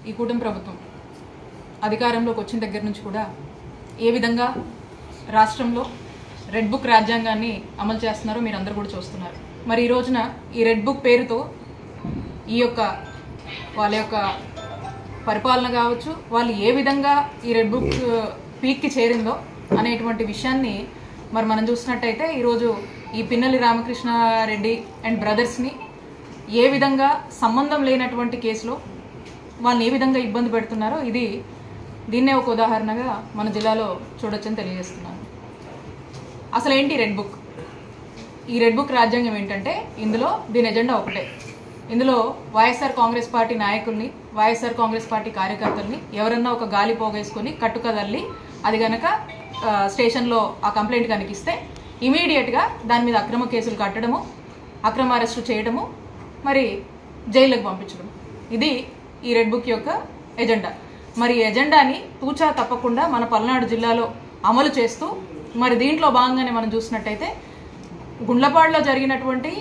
ఈ కూటమి ప్రభుత్వం అధికారంలోకి వచ్చిన దగ్గర నుంచి కూడా ఏ విధంగా రాష్ట్రంలో రెడ్ బుక్ రాజ్యాంగాన్ని అమలు చేస్తున్నారో మీరు అందరూ కూడా చూస్తున్నారు. మరి ఈ రోజున ఈ రెడ్ బుక్ పేరుతో ఈ యొక్క వాళ్ళ యొక్క పరిపాలన కావచ్చు, వాళ్ళు ఏ విధంగా ఈ రెడ్ బుక్ పీక్కి చేరిందో అనేటువంటి విషయాన్ని మరి మనం చూసినట్టయితే ఈరోజు ఈ పిన్నెల్లి రామకృష్ణారెడ్డి అండ్ బ్రదర్స్ని ఏ విధంగా సంబంధం లేనటువంటి కేసులో వాళ్ళని ఏ విధంగా ఇబ్బంది పెడుతున్నారో దీన్నే ఒక ఉదాహరణగా మన జిల్లాలో చూడొచ్చని తెలియజేస్తున్నాను. అసలు ఏంటి రెడ్ బుక్? ఈ రెడ్ బుక్ రాజ్యాంగం ఏంటంటే దీని ఎజెండా ఒకటే. ఇందులో వైఎస్ఆర్ కాంగ్రెస్ పార్టీ నాయకుల్ని, వైఎస్ఆర్ కాంగ్రెస్ పార్టీ కార్యకర్తల్ని ఎవరన్నా ఒక గాలి పోగేసుకొని కట్టుకదల్లి అది కనుక స్టేషన్లో ఆ కంప్లైంట్ కనిపిస్తే ఇమీడియట్గా దాని మీద అక్రమ కేసులు కట్టడము, అక్రమ అరెస్టు చేయడము, మరి జైలుకు పంపించడం. ఇది ఈ రెడ్ బుక్ యొక్క ఎజెండా. మరి ఈ ఎజెండాని తూచా తప్పకుండా మన పల్నాడు జిల్లాలో అమలు చేస్తూ మరి దీంట్లో భాగంగానే మనం చూసినట్టయితే గుండ్లపాడులో జరిగినటువంటి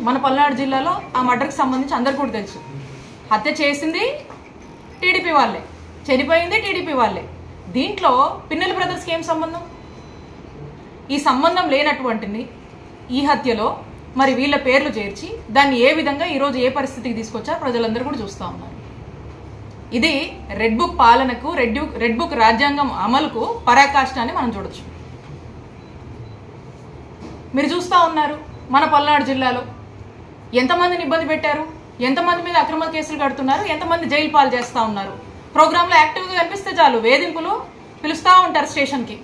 మన పల్నాడు జిల్లాలో ఆ మర్డర్కి సంబంధించి అందరికీ కూడా తెలుసు. హత్య చేసింది టీడీపీ వాళ్ళే, చనిపోయింది టీడీపీ వాళ్ళే. దీంట్లో పిన్నెల్లి బ్రదర్స్కి ఏం సంబంధం? ఈ సంబంధం లేనటువంటిని ఈ హత్యలో మరి వీళ్ళ పేర్లు చేర్చి దాన్ని ఏ విధంగా ఈరోజు ఏ పరిస్థితికి తీసుకొచ్చా ప్రజలందరూ కూడా చూస్తూ ఉన్నారు. ఇది రెడ్ బుక్ పాలనకు, రెడ్ బుక్ రాజ్యాంగం అమలుకు పరాకాష్ఠ అని మనం చూడొచ్చు. మీరు చూస్తూ ఉన్నారు మన పల్నాడు జిల్లాలో ఎంతమందిని ఇబ్బంది పెట్టారు, ఎంతమంది మీద అక్రమ కేసులు కడుతున్నారు, ఎంతమంది జైలు పాలు చేస్తూ ఉన్నారు. ప్రోగ్రాంలో యాక్టివ్గా కనిపిస్తే చాలు వేధింపులు పిలుస్తూ ఉంటారు స్టేషన్కి.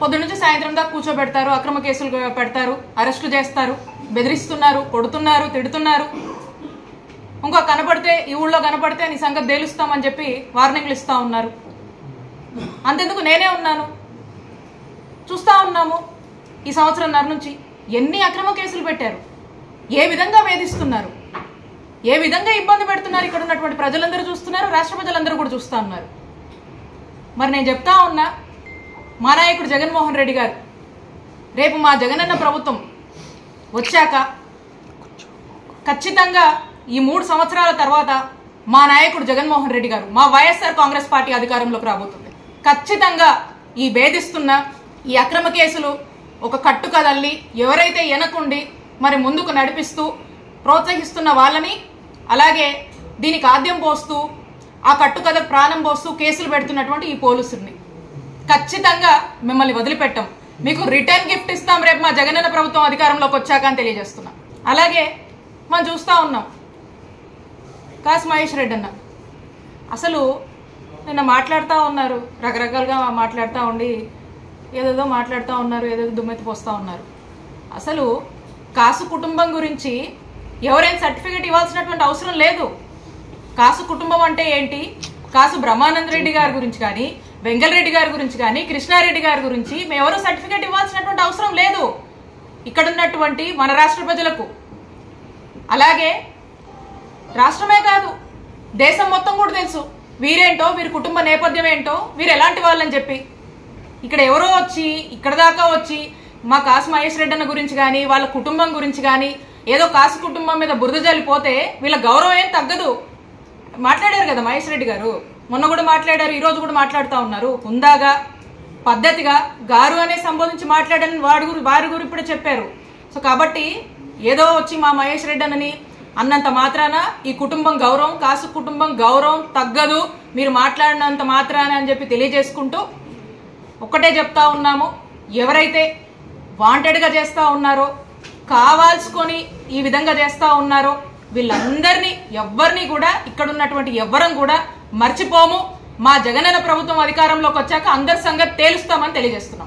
పొద్దు నుంచి సాయంత్రం దాకా కూర్చోబెడతారు, అక్రమ కేసులు పెడతారు, అరెస్టులు చేస్తారు, బెదిరిస్తున్నారు, కొడుతున్నారు, తిడుతున్నారు. ఇంకో కనపడితే ఈ ఊళ్ళో కనపడితే నీ సంగతి తేలుస్తామని చెప్పి వార్నింగ్లు ఇస్తూ ఉన్నారు. అంతెందుకు నేనే ఉన్నాను, చూస్తూ ఉన్నాము. ఈ సంవత్సరంన్నర నుంచి ఎన్ని అక్రమ కేసులు పెట్టారు, ఏ విధంగా వేధిస్తున్నారు, ఏ విధంగా ఇబ్బంది పెడుతున్నారు ఇక్కడ ఉన్నటువంటి ప్రజలందరూ చూస్తున్నారు, రాష్ట్ర ప్రజలందరూ కూడా చూస్తూ ఉన్నారు. మరి నేను చెప్తా ఉన్నా, మా నాయకుడు జగన్మోహన్ రెడ్డి గారు రేపు మా జగనన్న ప్రభుత్వం వచ్చాక ఖచ్చితంగా ఈ 3 సంవత్సరాల తర్వాత మా నాయకుడు జగన్మోహన్ రెడ్డి గారు, మా వైఎస్ఆర్ కాంగ్రెస్ పార్టీ అధికారంలోకి రాబోతుంది. ఖచ్చితంగా ఈ వేధిస్తున్న ఈ అక్రమ కేసులు ఒక కట్టు కదల్లి ఎవరైతే వెనకుండి మరి ముందుకు నడిపిస్తూ ప్రోత్సహిస్తున్న వాళ్ళని, అలాగే దీనికి ఆద్యం పోస్తూ ఆ కట్టుకథ ప్రాణం పోస్తూ కేసులు పెడుతున్నటువంటి ఈ పోలీసుల్ని ఖచ్చితంగా మిమ్మల్ని వదిలిపెట్టాం. మీకు రిటర్న్ గిఫ్ట్ ఇస్తాం రేపు మా జగనన్న ప్రభుత్వం అధికారంలోకి వచ్చాక అని తెలియజేస్తున్నాం. అలాగే మనం చూస్తూ ఉన్నాం కాసు మహేష్ రెడ్డి అన్న అసలు నిన్న మాట్లాడుతూ ఉన్నారు, రకరకాలుగా మాట్లాడుతూ ఉండి ఏదేదో మాట్లాడుతూ ఉన్నారు, ఏదేదో దుమ్మెత్తి పోస్తూ ఉన్నారు. అసలు కాసు కుటుంబం గురించి ఎవరైనా సర్టిఫికేట్ ఇవ్వాల్సినటువంటి అవసరం లేదు. కాసు కుటుంబం అంటే ఏంటి, కాసు బ్రహ్మానంద రెడ్డి గారి గురించి కానీ, వెంగళరెడ్డి గారి గురించి కానీ, కృష్ణారెడ్డి గారి గురించి మేమెవరూ సర్టిఫికేట్ ఇవ్వాల్సినటువంటి అవసరం లేదు ఇక్కడ ఉన్నటువంటి మన రాష్ట్ర ప్రజలకు. అలాగే రాష్ట్రమే కాదు దేశం మొత్తం కూడా తెలుసు వీరేంటో, వీరి కుటుంబ నేపథ్యం ఏంటో, వీరు ఎలాంటి వాళ్ళని చెప్పి. ఇక్కడ ఎవరో వచ్చి ఇక్కడ దాకా వచ్చి మా కాసు మహేష్ రెడ్డి అన్న గురించి కానీ, వాళ్ళ కుటుంబం గురించి కానీ ఏదో కాసు కుటుంబం మీద బురద జల్లిపోతే వీళ్ళ గౌరవం ఏం తగ్గదు. మాట్లాడారు కదా మహేష్ రెడ్డి గారు, మొన్న కూడా మాట్లాడారు, ఈరోజు కూడా మాట్లాడుతూ ఉన్నారు. హుందాగా పద్ధతిగా గారు అనే సంబోధించి మాట్లాడని వారి గురు ఇప్పుడే చెప్పారు. సో కాబట్టి ఏదో వచ్చి మా మహేష్ రెడ్డి అన్నని అన్నంత మాత్రాన ఈ కుటుంబం గౌరవం, కాసు కుటుంబం గౌరవం తగ్గదు మీరు మాట్లాడినంత మాత్రాన అని చెప్పి తెలియజేసుకుంటూ ఒక్కటే చెప్తా ఉన్నాము, ఎవరైతే వాంటెడ్గా చేస్తూ ఉన్నారో, కావాల్సుకొని ఈ విధంగా చేస్తూ ఉన్నారో వీళ్ళందరినీ ఎవ్వరిని కూడా ఇక్కడ ఉన్నటువంటి ఎవ్వరం కూడా మర్చిపోము. మా జగనన్న ప్రభుత్వం అధికారంలోకి వచ్చాక అందరి సంగతి తేలుస్తామని తెలియజేస్తున్నాం.